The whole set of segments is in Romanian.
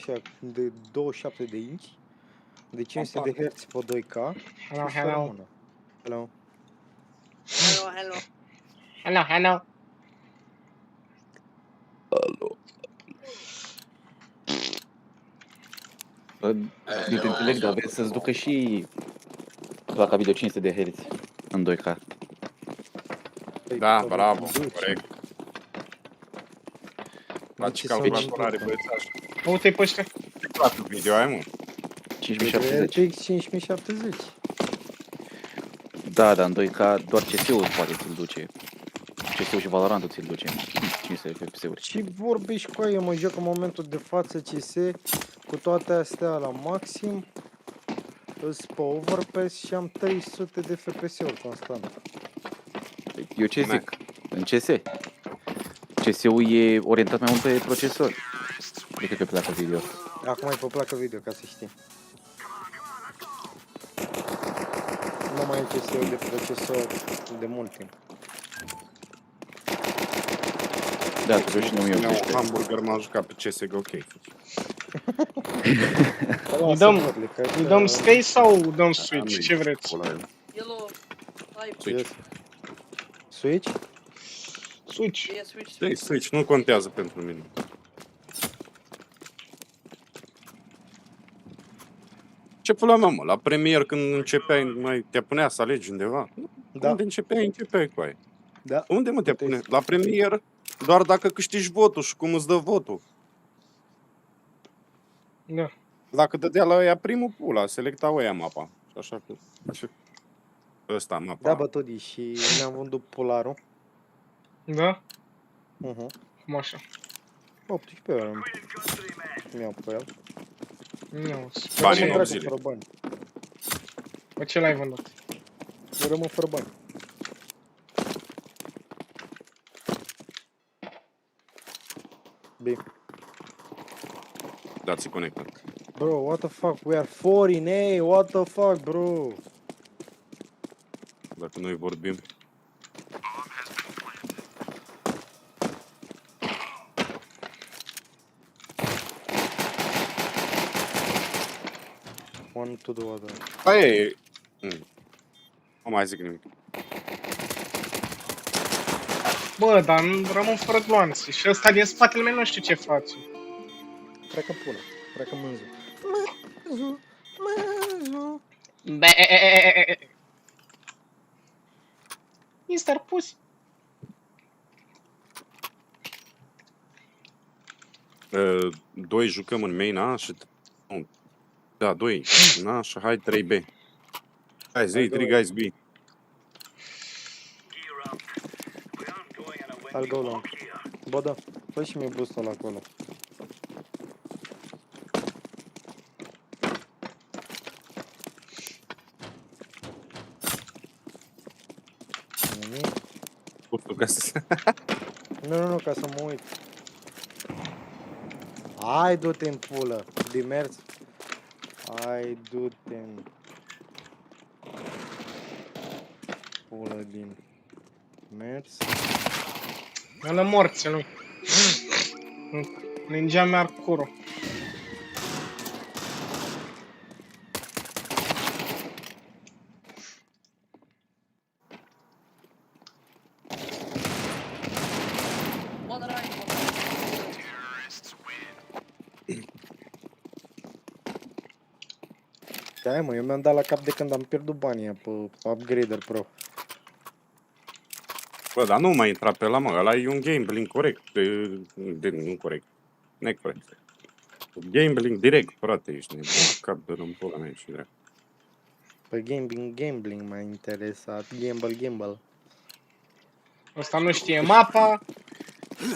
așa de 27 de inch, de 500 de Hz pe 2K Hello, și să hello. rămână. Hello. Hello, hello. Hello, hello. Bă, eu te înțeleg, dar vrei să-ți ducă și placa video 500 de Hz în 2K. Păi, Da, tot bravo, duce. corect. Faci ce să calculatorare, mai băiețaș. Uite-i pe ăștia. Ce placă video ai, mă? 5070. RTX 5070. Da, dar în 2K doar CS-ul poate ți-l duce. CS-ul și Valorant-ul ți-l duce. 500 de FPS-uri. Și vorbești cu aia, mă joc în momentul de față CS cu toate astea la maxim. Îs pe overpass și am 300 de FPS-uri constant. Eu ce zic? În CS. CS-ul e orientat mai mult pe procesor decât pe placa video. Acum e pe placă video, ca să știi. Nu mai e CS-ul de procesor de mult timp. Da, tu joci și Un 1018. hamburger m-am jucat pe CSGO, ok. Îi dăm stay sau dăm switch? Ce vreți? Yellow. Live. Switch. Switch? Switch. Yeah, switch. Switch, nu contează pentru mine. Ce pula mea, mă? La premier când începeai, mai te punea să alegi undeva? Da. Unde începeai cu aia? Da. Unde mă te Puteți. pune? La premier, doar dacă câștigi votul și cum îți dă votul. Da. Dacă dădea la ăia primul pula, selecta ăia mapa. Și așa că... Ăsta, mapa. Da, bă, Todi, și mi-am vândut Polarul. Da? Uh-huh. Cum așa? 18 euro. Mi-au pe el. Nu. Banii Rămân în dracu zile. fără bani. Pe ce l-ai vândut? Eu rămân fără bani. Bine. Dați-i conectat. Bro, what the fuck? We are 4 in A, what the fuck, bro? Dacă noi vorbim. One to the other. Aia e... Nu mai zic nimic. Bă, dar rămân fără gloanțe. Și ăsta din spatele meu nu știu ce face. Treacă pula, treacă mânzul. Mânzul. Be. Mister Pussy. Doi jucăm în main A și... Nu. Da, doi. Na, și hai 3B. Hai, zi, 3 guys B. I'll go long. Bă, da, fă și mie boost-ul ăla acolo. Nimic. Putu ca să... Nu, ca să mă uit. Hai, du-te în pulă, din mers. Hai, du-te în pulă din mers. Ăla morți, nu. Ninja mea Arcuro. One right. Da, mă, eu mi-am dat la cap de când am pierdut banii pe Upgrader Pro. Bă, dar nu mai intra pe la mă, ăla e un gambling corect. Nu corect. Necorect. Gambling direct, frate, ești nebun. Cap de în pula mea și drept. Pe gambling m-a interesat. Gamble. Ăsta nu știe mapa.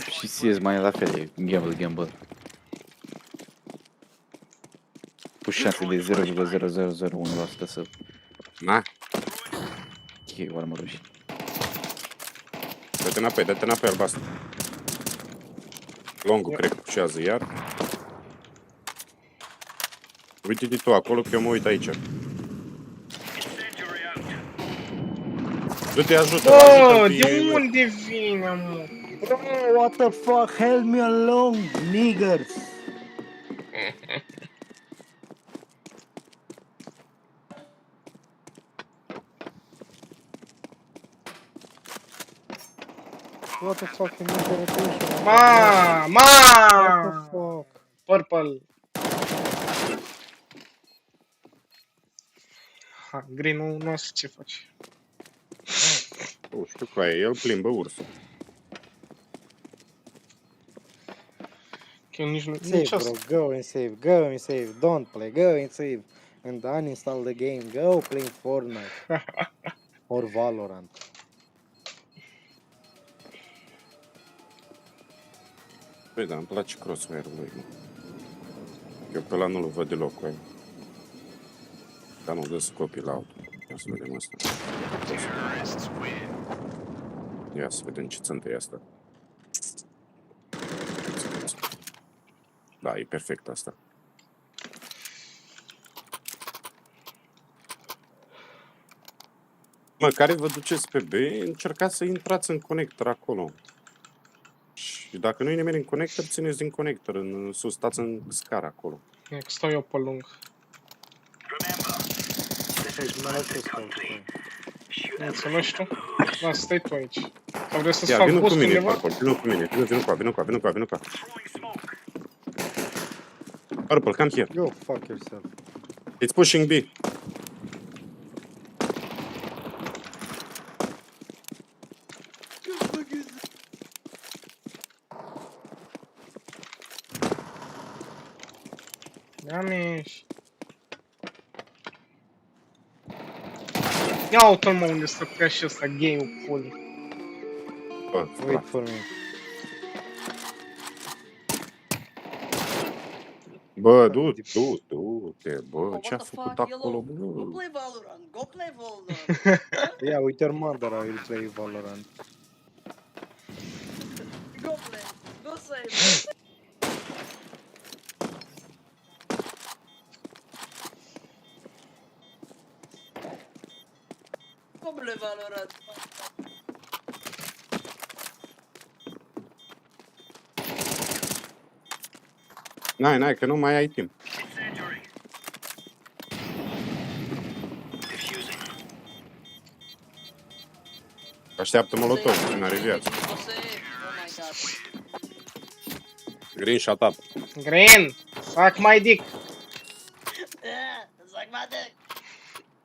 Și CS mai e la fel, e gamble. Cu șanse de 0,0001% să Na, iei armorul și... dă-te înapoi albastru. Longul cred că pușează iar. Uite-te tu acolo că eu mă uit aici. Du-te, ajută, Bă, ajută-l de pe... unde vine, mă? Bro, what the fuck? Help me along, niggers! What the fuck, in rotation? Ma! What the Ma! fuck? Purple. Ha, green nu știu ce faci. Nu știu cu aia, el plimbă ursul. Că eu nici nu... Save, Nici bro. asta. Go and save. Go and save. Don't play. Go and save. And uninstall the game. Go play Fortnite. Or Valorant. Păi da, îmi place crossfire-ul lui, mă. Eu pe ăla nu-l văd deloc cu aia. Dar nu dă să copii la auto. Ia să vedem asta. Ia să vedem ce țântă e asta. Da, e perfect asta. Mă, care vă duceți pe B, încercați să intrați în conector acolo. Și dacă nu e nimeni în conector, țineți din conector în sus, stați în scară acolo. E că stau eu pe lung. Însă nu știu. Lasă, stai tu aici. Sau vrei să-ți Ia, fac vină cu boost mine, undeva? Purple, vină cu mine, vină cu a. Purple, come here. Go fuck yourself. It's pushing B. Iameș. Ia uite-l mă unde stătea și ăsta, gay-ul puli. Bă, Wait for me. bă, du-te, bă, Oh, ce-a what the făcut fuck, acolo, Yellow? Go bă? play Valorant. Go play Valorant. Yeah, with your mother I will play Valorant. Go play. Go save. Go play Valorant. N-ai, că nu mai ai timp. Așteaptă molotov, că n-are viață. Go save. Oh my god. Green shut up. Green! Suck my dick! Suck my dick.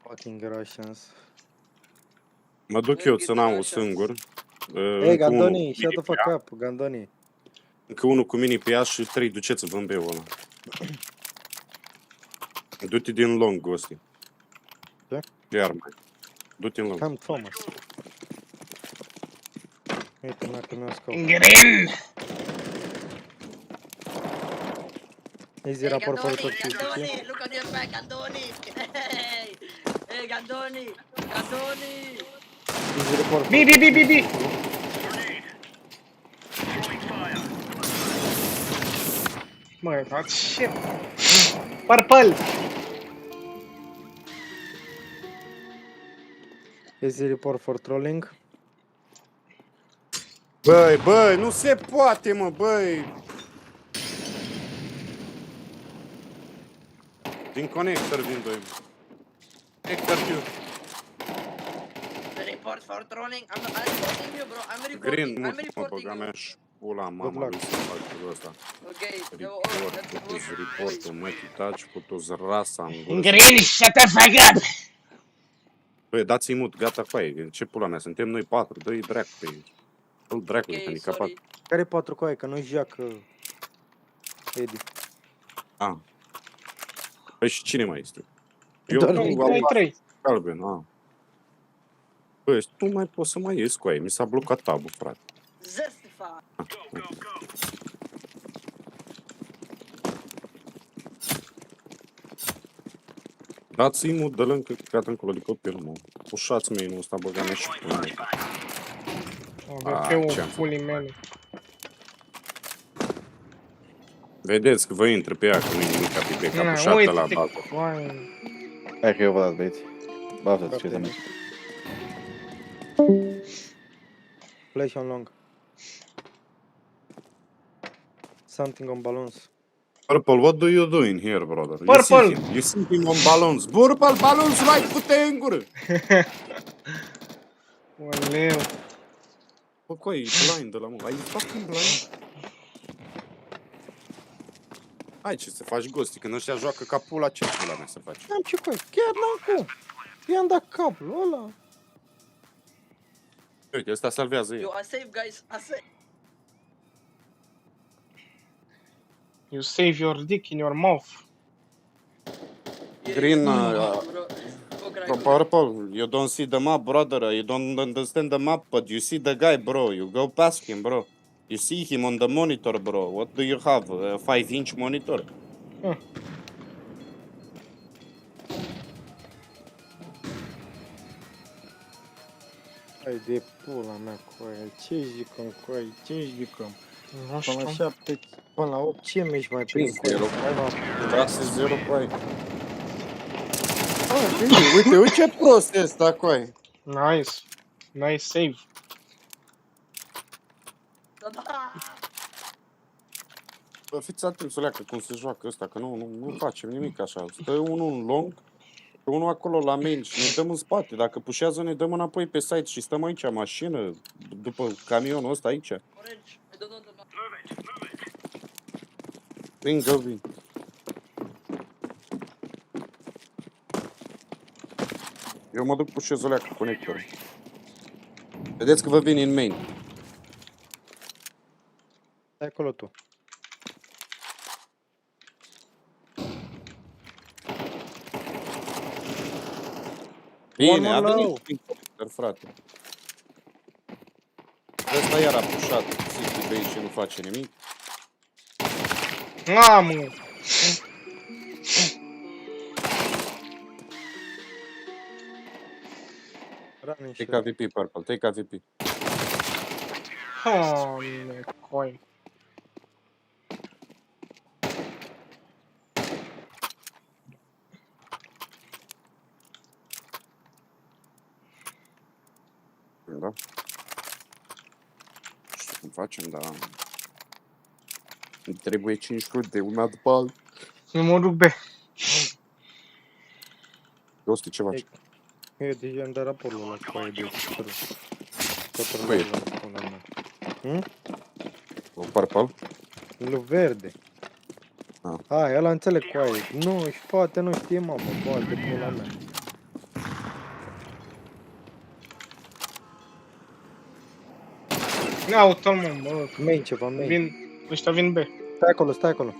Fucking Russians. Mă duc eu să n-am singur. Hey, Gandoni, shut the fuck up, Gandoni. Încă unul cu mini pe ea și 3 duceți-vă în B-ul ăla. Du-te din long, ăsta. Ce? Iar mai. Du-te în long. Cam Thomas. Uite, n-a că mi-a scop. Green! Easy raport for Gandoni, toxic. Gandoni, look on your back, Gandoni. Hey, hey, Gandoni, Gandoni. Easy report for B! Mă, dar ce? Purple! Easy report for trolling. Băi, nu se poate, mă, băi! Din conector vin doi. Conector Q. Report for trolling. I'm reporting you, bro. I'm Green, reporting. mă, I'm reporting băga you. mea și pula Good mama luck. lui să fac lucrul ăsta. Okay. Reportul, mă, chitaci, cu toți rasa în gură. Green, shut the fuck up! Băi, dați-i mut, gata cu aia. Ce pula mea, suntem noi 4, dă-i dracu pe ei. Îl dracului, Ok, handicapat. sorry. Care 4 coaie, că nu joacă Edi. Ah. Păi și cine mai este? Eu Doar nu noi am 3-3. galben, Băi, tu mai poți să mai ies cu aia, mi s-a blocat tabul, frate. Zestify. Dați-i mut, dă-l încă căcat încolo de copil, mă. Ușați mei, ăsta, băga mea și pula mea. AVP-ul ce-am pulii mele. Vedeți că vă intră pe ea, că nu-i nimic pe Na, capul șapte la uite-te, bază. coaie. Hai că eu vă las, băieți. Baftă-ți ce să Flash on long. Something on balloons. Purple, what do you doing here, brother? Purple! You see him on balloons. Purple, balloons right, pute în gură! Oleu. Bă, coi, e blind ăla, mă. Are you fucking blind? Hai, ce să faci gosti, când ăștia joacă ca pula, ce pula mea să faci? N-am ce coi, chiar n-am cum. I-am dat capul ăla. Uite, ăsta salvează You el. are safe, guys. Are safe. You save your dick in your mouth. Green, Bro, go cry, go Purple, you don't see the map, brother. You don't understand the map, but you see the guy, bro. You go past him, bro. You see him on the monitor, bro. What do you have? A 5-inch monitor? Hai de pula mea, coaie. Ce jucăm, coaie? Ce jucăm? Nu Până la știu. 7, până la 8, ce meci mai prin 5-0, Hai, mă. 6-0, coi. Uite, uite ce prost e ăsta, coi. Nice. Nice save. Da. Bă, fiți atenți, Soleacă, cum se joacă ăsta, că nu facem nimic așa. Stă unul în long, și unul acolo la main și ne dăm în spate. Dacă pușează, ne dăm înapoi pe site și stăm aici, mașină, după camionul ăsta aici. Orange, I don't know the map. Vin, go, vin. Eu mă duc pușez o leacă conectorul. Vedeți că vă vin în main. Stai acolo tu. Bine, a One more venit prin conector, frate. Ăsta iar a pușat City Bay și nu face nimic. Mamă! Running și Take AVP, Purple, take AVP. Doamne, coi. Da? Nu știu cum facem, dar... Îmi trebuie 5 runde, una după alta. Eu mă duc B. Gosti, ce faci? Ei. Eu deja am dat raportul la coaie de tră. Tot Băi. la pula mea. O Purple? Lu verde. Ah. Hai, ăla înțeleg coaie. Nu, și poate nu știe mamă, poate pula mea. N-au tot mă, bă. Main ceva, main. Vin, ăștia vin B. Stai acolo, stai acolo.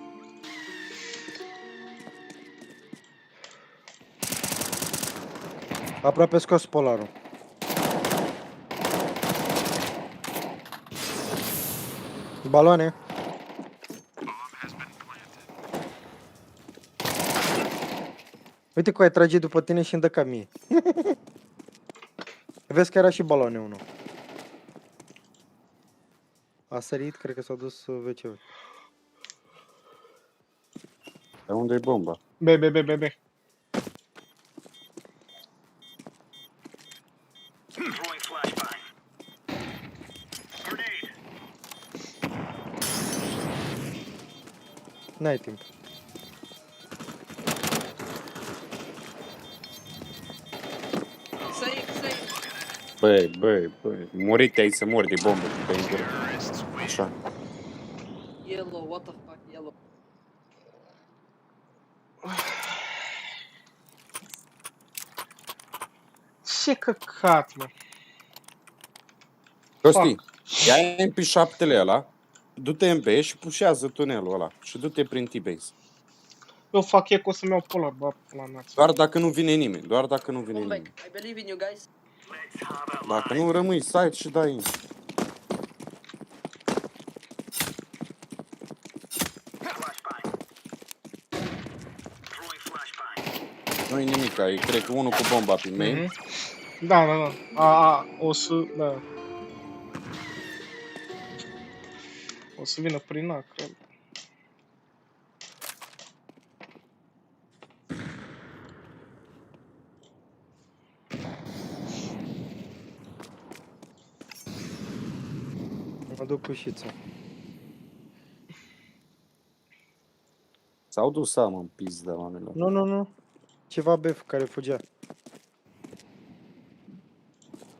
Aproape scos polarul. Baloane. Uite cum ai trage după tine și îmi dă ca mie. Vezi că era și baloane unul. A sărit, cred că s-a dus WC-ul. Dar unde e bomba? B, B, B, B, B. N-ai timp. Safe, safe. Băi, morite aici să mor de bombă pe în gură. Așa. Yellow, what the fuck, yellow. Ce căcat, mă. Costi, ia MP7-le ăla, du-te în B și pușează tunelul ăla și du-te prin T-base. Eu fac eco să-mi iau polar, bă, la mea. Doar dacă nu vine nimeni, doar dacă nu vine Come nimeni. back. I believe in you guys. Dacă nu rămâi site și dai in. Nu-i nimic, ai, cred că unul cu bomba pe main. Mhm. Da, da, da. O să, da. O să vină prin A, cred. Mă duc cu șița. S-au dus seama în pizdă oamenilor. Nu. Ceva bef care fugea.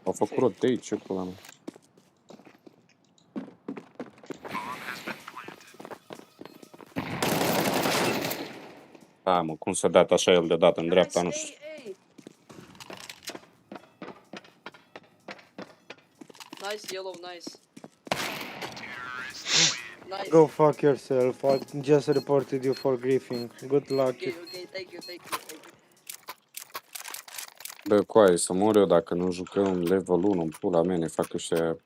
Au făcut rotate, ce pula mea. Da, mă, cum s-a dat așa el de dat în dreapta, nu știu. Ei. Nice, yellow, nice. Nice. Go fuck yourself. I just reported you for griefing. Good luck. Okay, thank you. Bă, coaie, să mor eu dacă nu jucăm level 1 în pula mea, ne fac ăștia...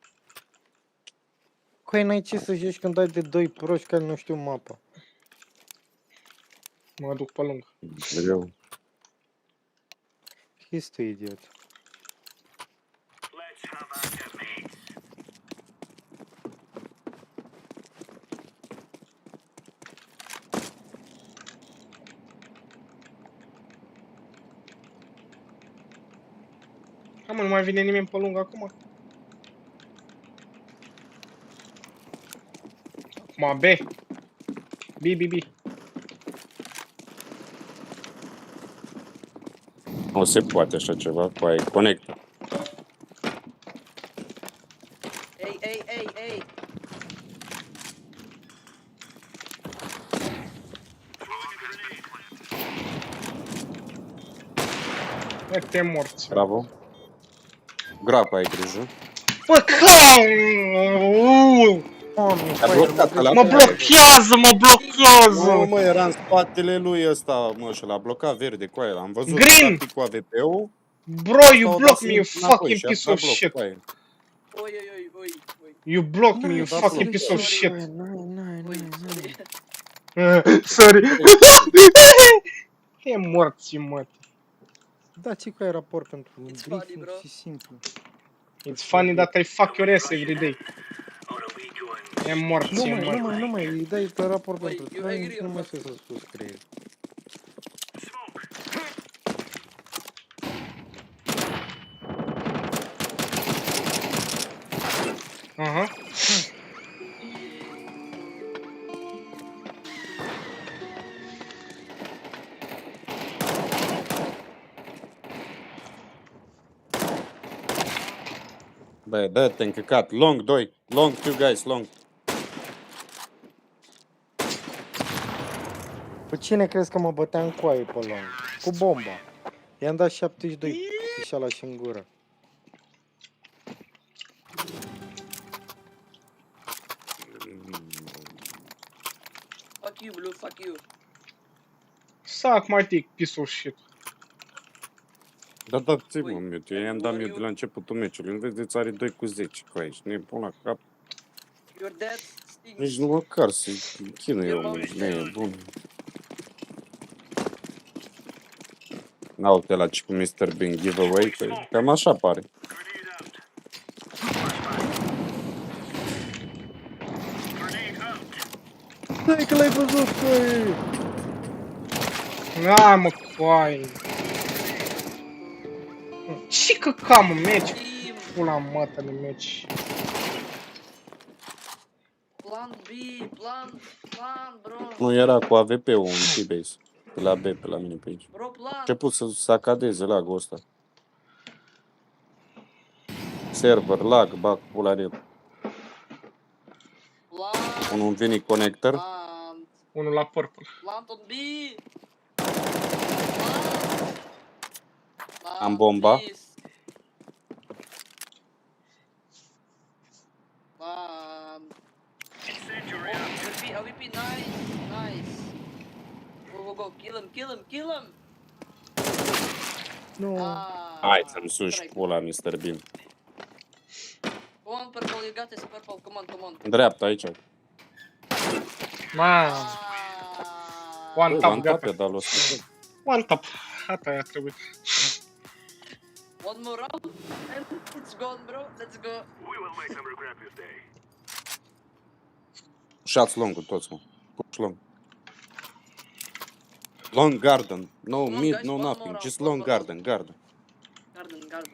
Coi, n-ai ce să joci când ai de 2 proști care nu știu mapa. Mă duc pe lung. Greu. He's tu idiot. Hai mă, nu mai vine nimeni pe lung acum. Acum B. B. Nu se poate așa ceva, coaie, conectă. Ei. Te morți. Bravo. Grapa, ai grijă. Bă, Doamne, A blocat ăla. mă blochează! Nu, mă, era în spatele lui ăsta, mă, și l-a blocat verde, coaie, l-am văzut. Green! Practic cu AVP-ul. Bro, you block me, you fucking piece of shit. Oi. You block me, you Da, fucking da, piece of da. shit. Sorry. Sorry. E morți, mă. Da, ce cu ai raport pentru It's funny, briefing bro. și simplu. It's funny that I fuck your ass every day. E morți, e morți. Nu mai, îi dai pe raport Băi, pentru eu training agree și nu on mai that. să spus creier. Aha. Bă, dă-te încăcat. Long 2. Long 2 guys, long. Cu cine crezi că mă bătea în coaie pe long? Cu bomba. I-am dat 72 pișala și în gură. Fuck you, Blue, fuck you. Suck my dick, piece of shit. Da, ți-mă mute. Eu i-am dat mute de la începutul meciului. Nu vedeți, are 2 cu 10 cu aici. Nu e pun la cap. Your dad stinks. Nici nu măcar să-i chinuie omul. Nu e bun. N-au te la ce cu Mr. Bean giveaway, că cam așa pare. Stai că l-ai văzut, coaie! Na, mă, coaie. Ce căcam, mă, meci? Team, Pula mătă de meci. plan B, plan, bro. Nu era cu AVP-ul în T-base. Pe la B, pe la mine pe aici. Bro, plan. Început să sacadeze lagul ăsta. Server, lag, bag pula de el. Plant, Unul vine connector. plant. Unul la purple. Plant on B. Am bomba. Please. Plant. Oh, AWP, nice. Go, kill him. Nu. Hai să-mi suși pula, Mr. Bean. Come on, purple, you got this, purple, come on. În dreapta, aici. Man, one Bă, tap, v-am dat gata. pedalul ăsta. One tap. Asta a trebuit. One more round, and it's gone, bro. Let's go. Shots long cu toți, mă. Push long. Long garden. No Come on, mid, guys, no one nothing. more Just round, long one more garden, garden. Garden.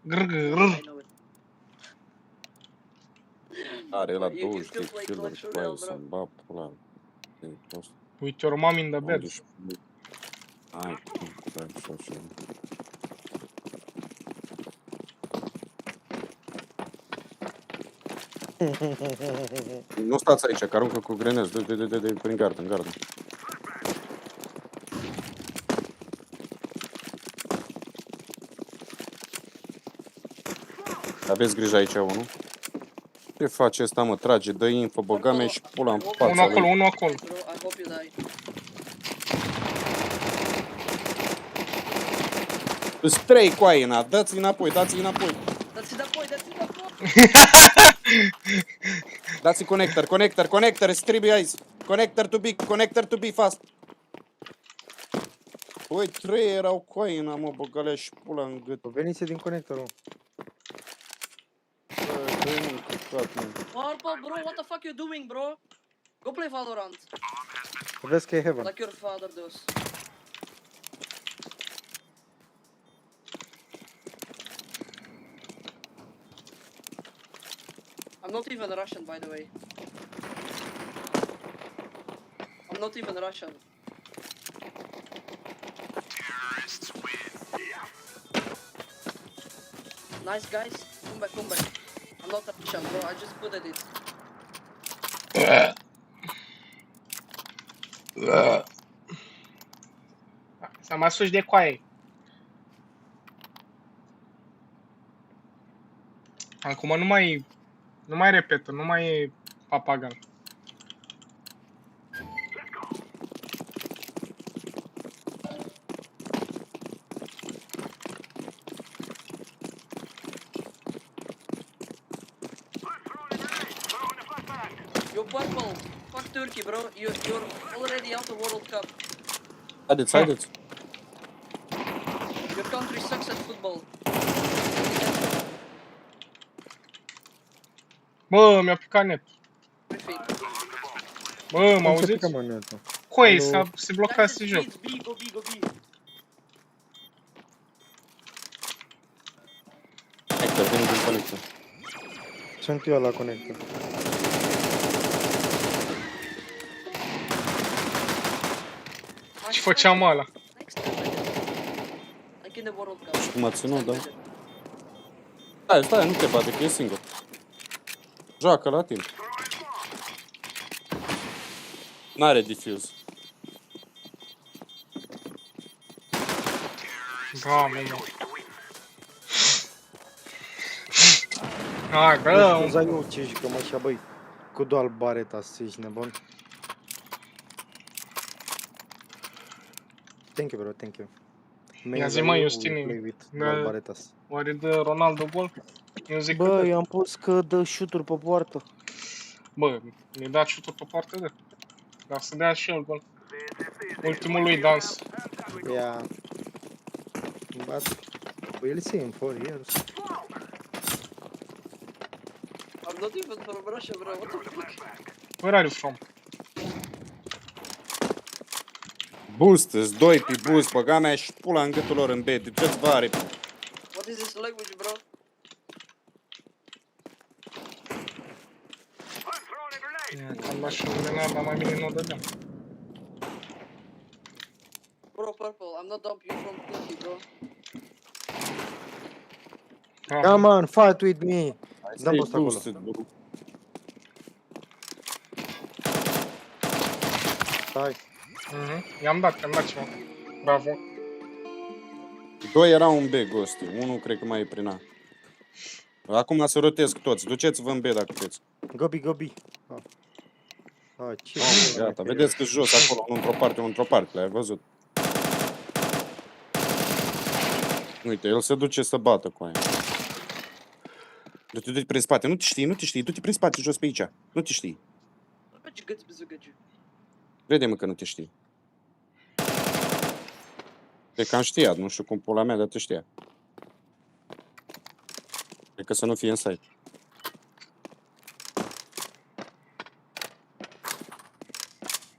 Grrr. I know it. Are la You can still 23 play killuri Clash și Royale, cu aia bro. să-mi bag pula. E prost. With your mom in the bed. Unde-și- Hai, stai, așa. Nu stați aici, că aruncă cu grenezi. De prin gardă, în gardă. Aveți grijă aici unul. Ce face ăsta, mă? Trage, dă info, băga mea și pula în Unul fața acolo, lui. unul acolo. Bro, I hope you die. Îți 3 coaina, dați-i înapoi, dați-i înapoi. Dați înapoi, dați înapoi. Dați-i connector, îți trebuie aici. Connector to be, fast. Băi, 3 erau coaina, mă, băga și pula în gât. Veniți din conectorul. Băi, mă, căcat, mă. Purple, bro, what the fuck you doing, bro? Go play Valorant, Vezi că e heaven. like your father does. I'm not even Russian, by the way. I'm not even Russian. Nice guys, come back. I'm not Russian, bro. I just put it. Să mă suși de coaie. Acum nu mai repetă, nu mai e papagal. Yo, Purple, fuck Turkey, bro. You're already out of World Cup. Haideți. Your country sucks at football. Bă, mi-a picat net. Everything. Bă, mă auziți? Coaie, se blocase Guys, joc. it's B, go B. Connector, veni din conector. Sunt eu la conector. Ce făceam ăla? Next time, like in the World Cup. Și cum a ținut, da? Stai, nu te bate, că e singur. Joacă la timp. N-are diffuse. Doamne, mă. Hai, bă, Scuza eu ce jucăm așa, băi. Cu doar bareta, să ești nebun. Thank you, bro, thank you. Ia zi, mă, Justini, play with da. doar baretas. oare dă Ronaldo gol? Eu zic că Bă, dă. eu am pus că dă shoot-uri pe poartă. Bă, mi-a dat și tot pe partea de. Dar să dea și el gol. Ultimul lui dans. Yeah. But we'll see in 4 years. I'm not even from Russia, bro. What the fuck? Where are you from? Boost, îți 2 pe boost, băga mea și pula în gâtul lor în bed. Ce-ți vare? What is this language, bro? Cam dat și un grenade, dar mai bine nu o dădeam. Bro, Purple, I'm not dumb. You're from Turkey, bro. Come on, fight with me. Dăm E post acolo. boosted, bro. Stai. I-am dat ceva. Bravo. 2 erau în B, Ghosti. 1 cred că mai e prin A. Acum să rotesc toți. Duceți-vă în B dacă puteți. Gobi. Ce Gata, vedeți că jos acolo, unul într-o parte, l-ai văzut. Uite, el se duce să bată cu aia. Du-te prin spate, nu te știi, du-te prin spate, jos pe aici. Nu te știi. What you good, Bizugaji? Crede-mă că nu te știi. E că am știat, nu știu cum pula mea, dar te știa. E că să nu fie în site.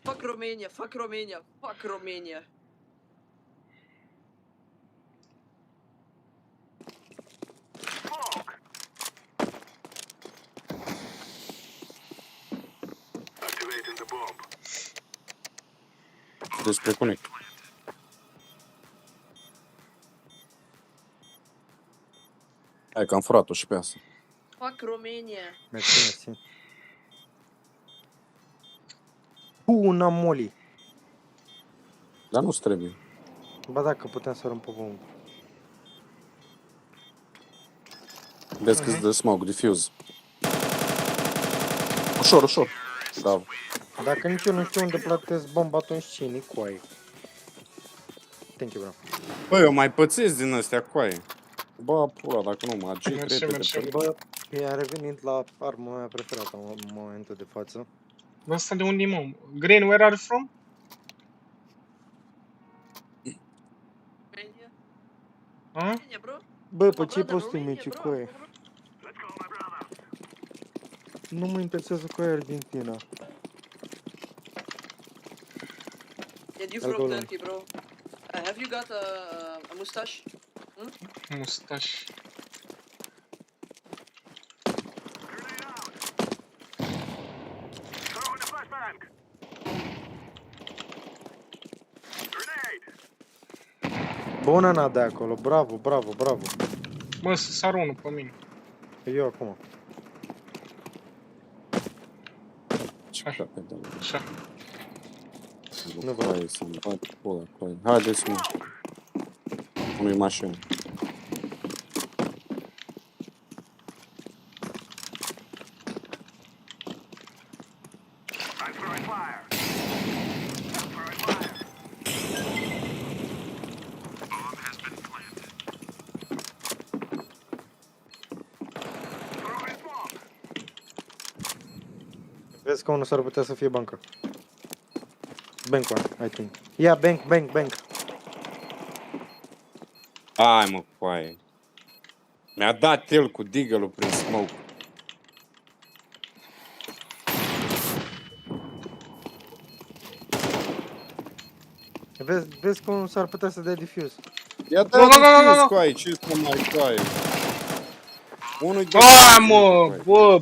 Fuck Romania, fuck Romania, fuck Romania. despre Connect. Hai că am furat-o și pe asta. Fuck Romania. Mersi, mersi. Una Moli. Dar nu-ți trebuie. Ba dacă putem să luăm pe bombă. Vezi că-ți dă smoke, diffuse. Ușor, ușor. Bravo. Dacă nici eu nu știu unde plătesc bomba, atunci cine cu aia? Thank you, bro. Băi, eu mai pățesc din astea coaie. Bă, pula, dacă nu magie, Mersi, repede. mersi. pe- Bă, i-am revenit la arma mea preferată în momentul de față. Dar asta de unde e, mă? Green, where are you from? Romania. Ha? Romania, bro. Bă, pe My ce brother, poți tu Romania, mici bro, cu aia? bro. Nu mă interesează cu aia Argentina. Yeah, you I'll go from long. Turkey, bro. Have you got a mustache? Mustache. Bună na de acolo, bravo, bravo, bravo. Mă, să sar unul pe mine. Eu acum. Ce capet, da. Așa. Nu vreau. Coaie, să-mi bat pula, coaie. Haideți, mă. Nu-i mașină. Vezi că unul s-ar putea să fie bancă. Bank one, I think. Yeah, bank, bank, bank. Hai, mă, coaie. Mi-a dat el cu deagle-ul prin smoke. Vezi că unul s-ar putea să dea diffuse. Ia Da, da, da, da, da, da. coaie, ce să mai coaie? Unul-i de Ah, mă, bă,